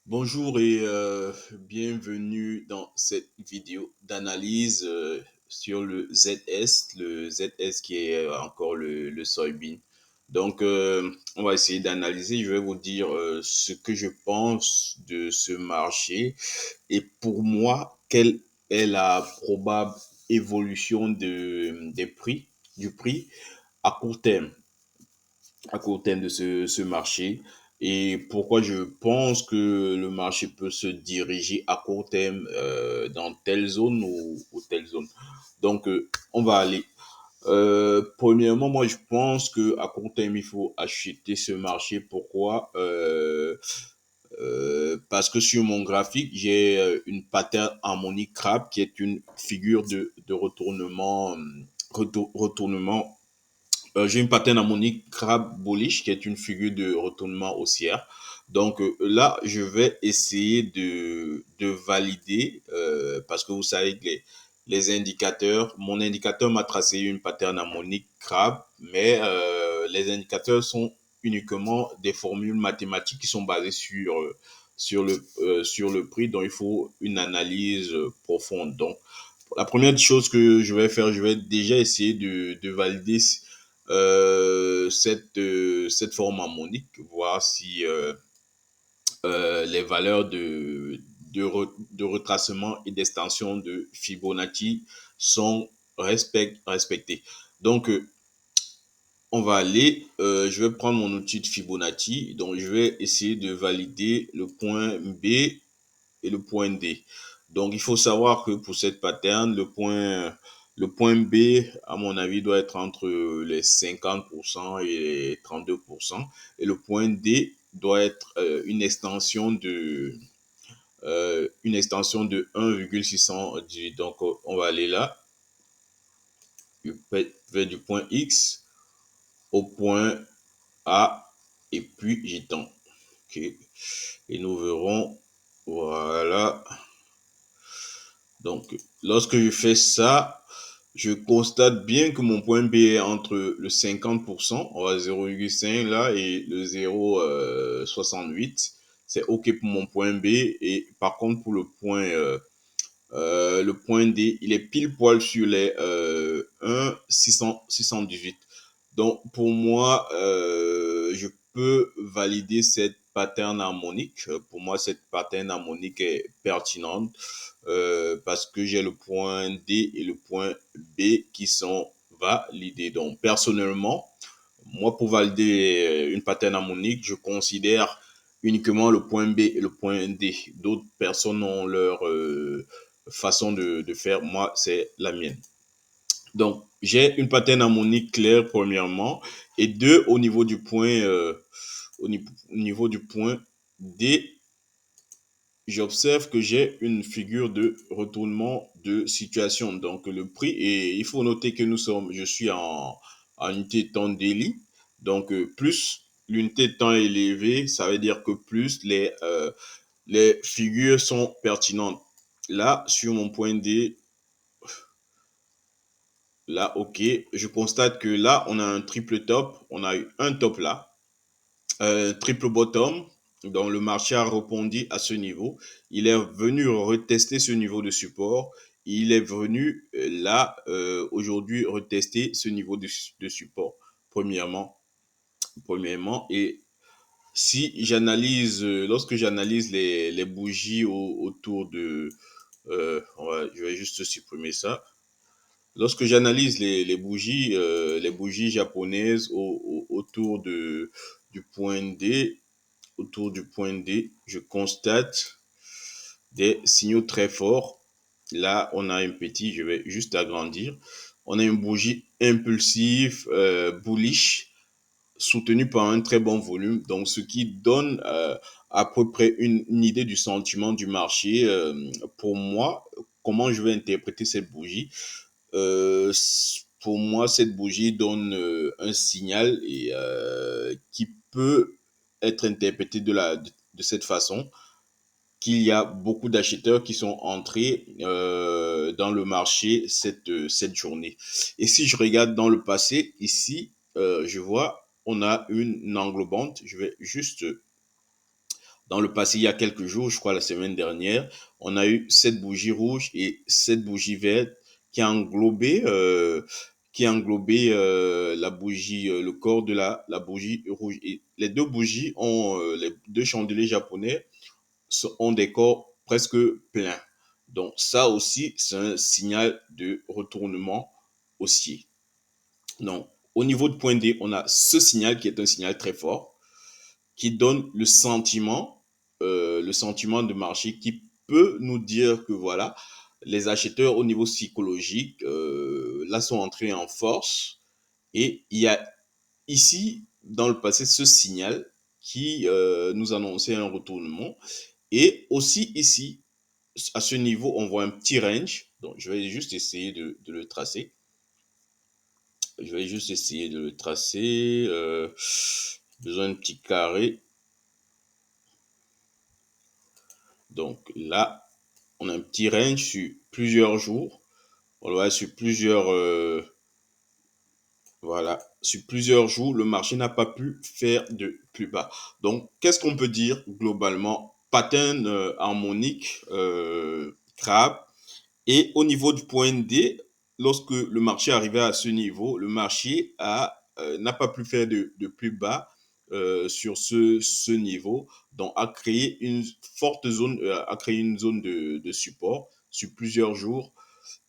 Bonjour et bienvenue dans cette vidéo d'analyse sur le ZS qui est encore le soybean. Donc, on va essayer d'analyser. Je vais vous dire ce que je pense de ce marché et pour moi, quelle est la probable évolution des prix, du prix à court terme de ce marché et pourquoi je pense que le marché peut se diriger à court terme dans telle zone ou telle zone. Donc, on va aller. Premièrement, moi, je pense que à court terme, il faut acheter ce marché. Pourquoi? Parce que sur mon graphique, j'ai une pattern harmonique crabe qui est une figure de retournement, retournement j'ai une pattern harmonique crabe bullish qui est une figure de retournement haussière. Donc là, je vais essayer de valider parce que vous savez que les indicateurs, mon indicateur m'a tracé une pattern harmonique crabe, mais les indicateurs sont uniquement des formules mathématiques qui sont basées sur le prix, donc il faut une analyse profonde. Donc, la première chose que je vais faire, je vais déjà essayer de valider cette forme harmonique, voir si les valeurs de retracement et d'extension de Fibonacci sont respectées. Donc, on va aller, je vais prendre mon outil de Fibonacci, donc je vais essayer de valider le point B et le point D. Donc, il faut savoir que pour cette pattern, le point B, à mon avis, doit être entre les 50% et les 32%. Et le point D doit être une extension de 1,618. Donc, on va aller là, vers du point X au point A et puis j'étends. OK. Et nous verrons, voilà. Donc, lorsque je fais ça, je constate bien que mon point B est entre le 50%, on va 0,5 là, et le 0,68. C'est OK pour mon point B. Et par contre, pour le point D, il est pile poil sur les 1,618. Donc, pour moi, je peux valider cette pattern harmonique. Pour moi, cette pattern harmonique est pertinente parce que j'ai le point D et le point B qui sont validés. Donc, personnellement, moi, pour valider une pattern harmonique, je considère uniquement le point B et le point D. D'autres personnes ont leur façon de faire. Moi, c'est la mienne. Donc, j'ai une pattern harmonique claire, premièrement, et deux, au niveau du point D, j'observe que j'ai une figure de retournement de situation. Donc, le prix, et il faut noter que je suis en unité de temps daily. Donc, plus l'unité de temps est élevée, ça veut dire que plus les figures sont pertinentes. Là, sur mon point D, là, OK, je constate que là, on a un triple top. On a eu un top là, triple bottom. Donc, le marché a répondu à ce niveau. Il est venu retester ce niveau de support. Il est venu là, aujourd'hui, retester ce niveau de support, premièrement. Et si j'analyse, lorsque j'analyse les bougies autour de... je vais juste supprimer ça. Lorsque j'analyse les bougies japonaises autour du point D, je constate des signaux très forts. Là, on a un petit, je vais juste agrandir. On a une bougie impulsive, bullish, soutenue par un très bon volume. Donc, ce qui donne à peu près une idée du sentiment du marché. Pour moi, comment je vais interpréter cette bougie? Euh, pour moi, cette bougie donne un signal qui peut être interprété de cette façon, qu'il y a beaucoup d'acheteurs qui sont entrés dans le marché cette journée. Et si je regarde dans le passé, ici, je vois, on a une englobante. Je vais juste Dans le passé, il y a quelques jours, je crois la semaine dernière, on a eu cette bougie rouge et cette bougie verte qui a englobé, la bougie, le corps de la bougie rouge. Et les deux bougies ont, les deux chandeliers japonais ont des corps presque pleins. Donc ça aussi, c'est un signal de retournement haussier. Donc au niveau de point D, on a ce signal qui est un signal très fort, qui donne le sentiment de marché qui peut nous dire que voilà, les acheteurs au niveau psychologique, là sont entrés en force et il y a ici, dans le passé, ce signal qui nous annonçait un retournement. Et aussi ici, à ce niveau, on voit un petit range. Donc, je vais juste essayer de le tracer. Je vais juste essayer de le tracer. Besoin d'un petit carré. Donc là, on a un petit range sur plusieurs jours. On le voit sur plusieurs, voilà, sur plusieurs jours, le marché n'a pas pu faire de plus bas. Donc, qu'est-ce qu'on peut dire globalement? Pattern harmonique, crabe. Et au niveau du point D, lorsque le marché arrivait à ce niveau, le marché n'a pas pu faire de plus bas sur ce niveau, donc a créé une forte zone, a créé une zone de support sur plusieurs jours.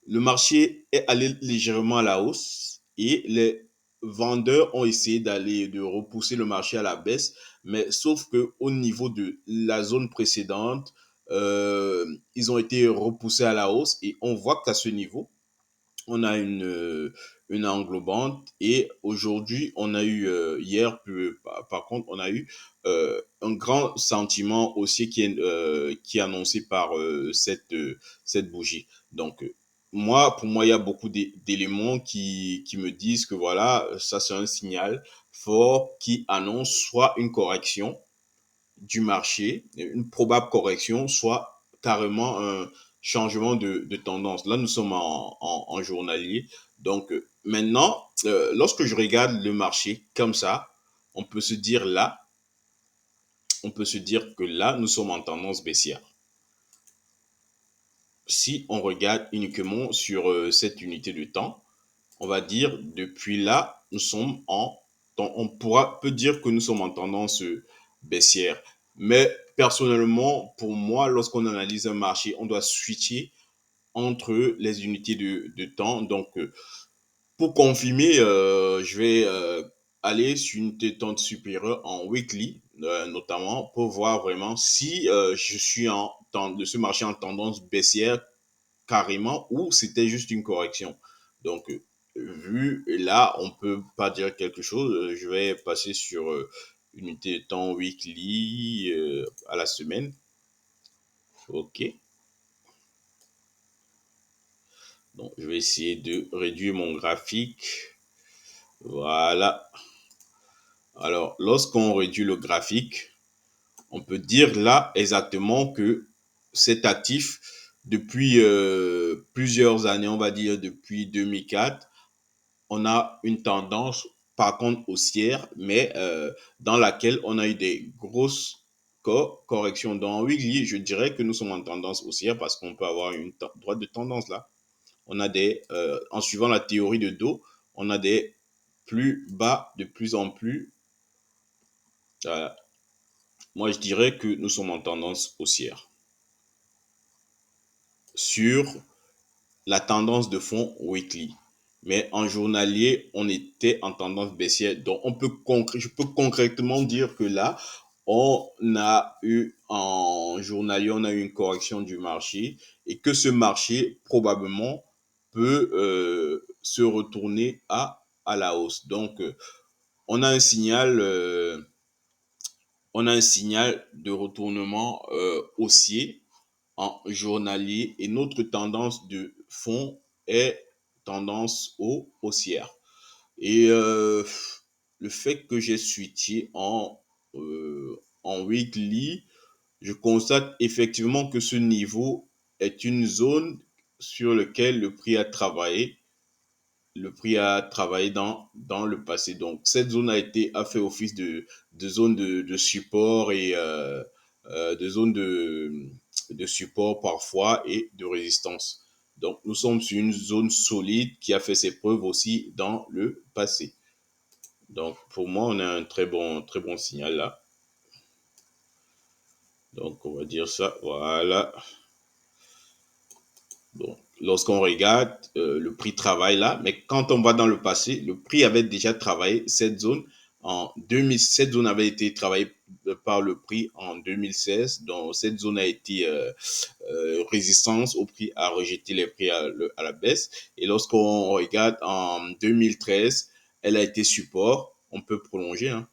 Le marché est allé légèrement à la hausse et les vendeurs ont essayé de repousser le marché à la baisse, mais sauf que au niveau de la zone précédente, ils ont été repoussés à la hausse et on voit qu'à ce niveau, on a une englobante et aujourd'hui, on a eu, hier, par contre, on a eu un grand sentiment haussier qui est annoncé par cette bougie. Donc, pour moi, il y a beaucoup d'éléments qui me disent que voilà, ça c'est un signal fort qui annonce soit une correction, du marché, une probable correction, soit carrément un changement de tendance. Là, nous sommes en journalier. Donc, maintenant, lorsque je regarde le marché comme ça, on peut se dire là, on peut se dire que là, nous sommes en tendance baissière. Si on regarde uniquement sur cette unité de temps, on va dire depuis là, nous sommes peut dire que nous sommes en tendance baissière. Mais personnellement, pour moi, lorsqu'on analyse un marché, on doit switcher entre les unités de temps. Donc, pour confirmer, je vais aller sur une unité de temps supérieure en weekly, notamment pour voir vraiment si je suis de ce marché en tendance baissière carrément ou c'était juste une correction. Donc, vu là, on peut pas dire quelque chose. Je vais passer sur une unité de temps weekly à la semaine. OK. Donc, je vais essayer de réduire mon graphique. Voilà. Alors, lorsqu'on réduit le graphique, on peut dire là exactement que cet actif, depuis plusieurs années, on va dire depuis 2004, on a une tendance, par contre, haussière, mais dans laquelle on a eu des grosses corrections. Dans weekly, je dirais que nous sommes en tendance haussière parce qu'on peut avoir une droite de tendance là. On a en suivant la théorie de dos, on a des plus bas de plus en plus. Euh, Moi, je dirais que nous sommes en tendance haussière. Sur la tendance de fond weekly. Mais en journalier, on était en tendance baissière. Donc, je peux concrètement dire que là, on a eu en journalier, on a eu une correction du marché et que ce marché probablement peut se retourner à la hausse. Donc, on a un signal, euh, on a un signal de retournement haussier en journalier et notre tendance de fond est tendance haussière. Et le fait que j'ai switché en weekly, je constate effectivement que ce niveau est une zone sur laquelle le prix a travaillé dans le passé. Donc, cette zone a fait office de zone de support et de zone de support parfois et de résistance. Donc, nous sommes sur une zone solide qui a fait ses preuves aussi dans le passé. Donc, pour moi, on a un très bon signal là. Donc, on va dire ça. Voilà. Bon, lorsqu'on regarde, le prix travaille là, mais quand on va dans le passé, le prix avait déjà travaillé cette zone en 2000. Cette zone avait été travaillée par le prix en 2016. Donc, cette zone a été résistance au prix, a rejeté les prix à la baisse. Et lorsqu'on regarde en 2013, elle a été support. On peut prolonger, hein.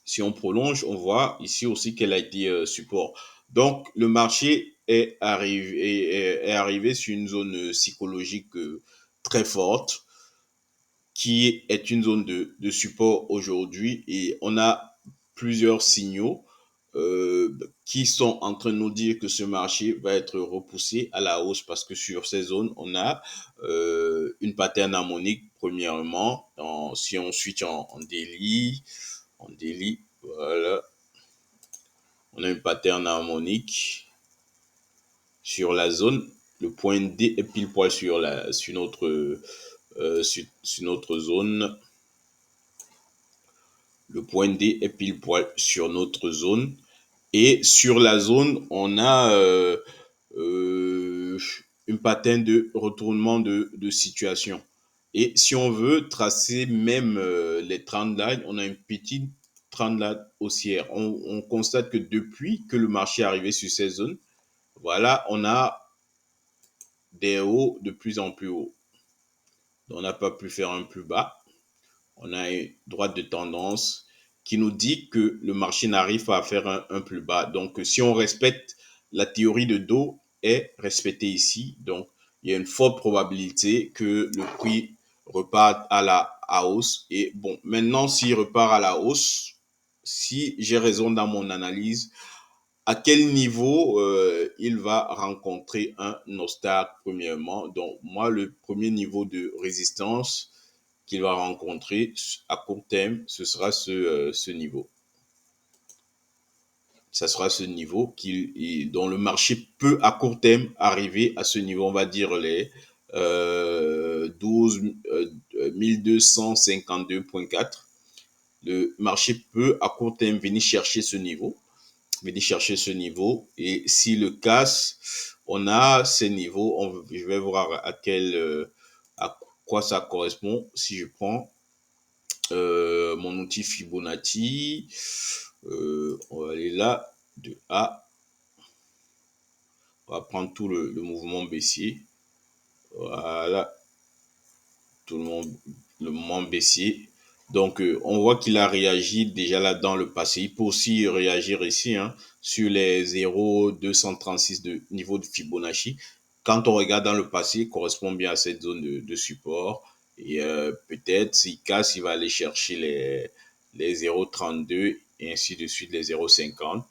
Si on prolonge, on voit ici aussi qu'elle a été support. Donc, le marché est arrivé sur une zone psychologique très forte, qui est une zone de support aujourd'hui. Et on a plusieurs signaux qui sont en train de nous dire que ce marché va être repoussé à la hausse, parce que sur ces zones, on a une pattern harmonique, premièrement. Si on switch en daily, voilà, on a une pattern harmonique sur la zone. Le point D est pile poil sur notre zone. Le point D est pile poil sur notre zone. Et sur la zone, on a une pattern de retournement de situation. Et si on veut tracer même les trendlines, on a une petite trendline haussière. On constate que depuis que le marché est arrivé sur ces zones, voilà, on a des hauts de plus en plus hauts. Donc, on n'a pas pu faire un plus bas. On a une droite de tendance qui nous dit que le marché n'arrive pas à faire un plus bas. Donc, si on respecte la théorie de dos est respectée ici, donc il y a une forte probabilité que le prix reparte à hausse. Et bon, maintenant, s'il repart à la hausse, si j'ai raison dans mon analyse, à quel niveau il va rencontrer un obstacle premièrement. Donc, moi, le premier niveau de résistance qu'il va rencontrer à court terme, ce sera ce niveau. Ça sera ce niveau dont le marché peut à court terme arriver à ce niveau. On va dire les 1252,4. Le marché peut à court terme venir chercher ce niveau. Et s'il le casse, on a ces niveaux. Je vais voir à quoi ça correspond. Si je prends mon outil Fibonacci, on va aller là, de A, on va prendre tout le mouvement baissier, voilà, tout le mouvement baissier. Donc, on voit qu'il a réagi déjà là dans le passé. Il peut aussi réagir ici, hein, sur les 0,236 de niveau de Fibonacci. Quand on regarde dans le passé, il correspond bien à cette zone de support. Et peut-être, s'il casse, il va aller chercher les 0,32 et ainsi de suite, les 0,50.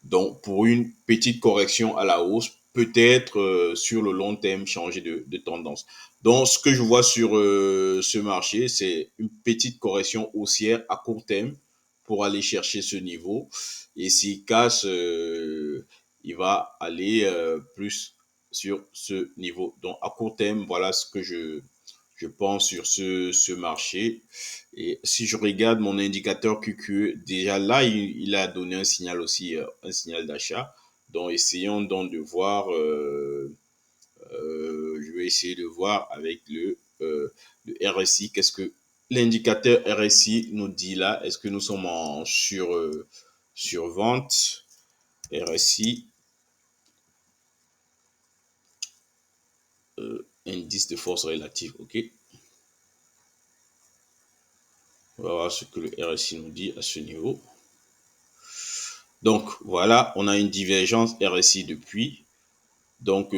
Donc, pour une petite correction à la hausse, peut-être sur le long terme, changer de tendance. Donc, ce que je vois sur ce marché, c'est une petite correction haussière à court terme pour aller chercher ce niveau. Et s'il casse, il va aller plus sur ce niveau. Donc, à court terme, voilà ce que je pense sur ce marché. Et si je regarde mon indicateur QQE, déjà là, il a donné un signal aussi, un signal d'achat. Donc, essayons donc de voir... je vais essayer de voir avec le RSI. Qu'est-ce que l'indicateur RSI nous dit là? Est-ce que nous sommes en survente? RSI, indice de force relative. OK. On va voir ce que le RSI nous dit à ce niveau. Donc, voilà, on a une divergence RSI depuis. Donc,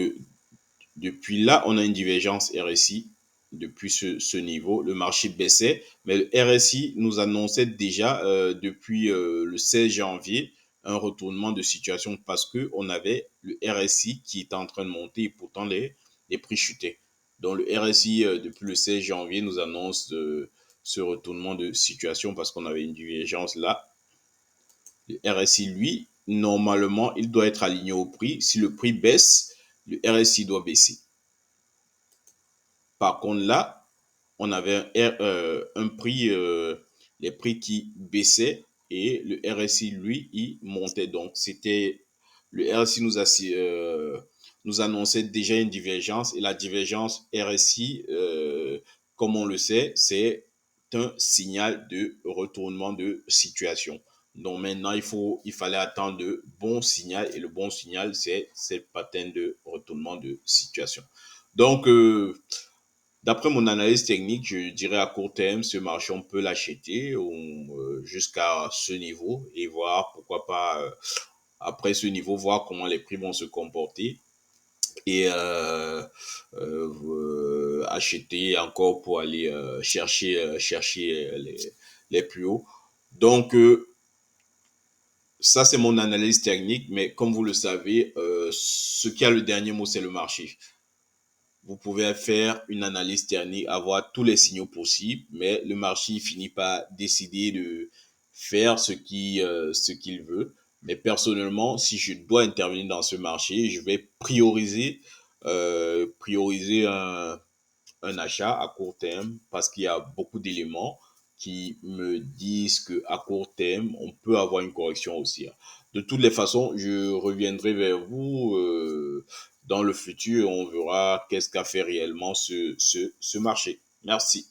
depuis là, on a une divergence RSI depuis ce niveau. Le marché baissait, mais le RSI nous annonçait déjà depuis le 16 janvier un retournement de situation, parce qu'on avait le RSI qui était en train de monter et pourtant les prix chutaient. Donc le RSI depuis le 16 janvier nous annonce ce retournement de situation parce qu'on avait une divergence là. Le RSI, lui, normalement, il doit être aligné au prix. Si le prix baisse, le RSI doit baisser. Par contre, là, on avait un prix, les prix qui baissaient et le RSI, lui, il montait. Donc, c'était le RSI nous annonçait déjà une divergence et la divergence RSI, comme on le sait, c'est un signal de retournement de situation. Donc maintenant, il fallait attendre de bons signaux et le bon signal, c'est cette pattern de retournement de situation. Donc, d'après mon analyse technique, je dirais à court terme, ce marché, on peut l'acheter jusqu'à ce niveau et voir, pourquoi pas, après ce niveau, voir comment les prix vont se comporter et acheter encore pour aller chercher les plus hauts. Donc, ça, c'est mon analyse technique, mais comme vous le savez, ce qui a le dernier mot, c'est le marché. Vous pouvez faire une analyse technique, avoir tous les signaux possibles, mais le marché finit par décider de faire ce qu'il veut. Mais personnellement, si je dois intervenir dans ce marché, je vais prioriser un achat à court terme parce qu'il y a beaucoup d'éléments qui me disent que à court terme, on peut avoir une correction haussière. De toutes les façons, je reviendrai vers vous dans le futur et on verra qu'est-ce qu'a fait réellement ce marché. Merci.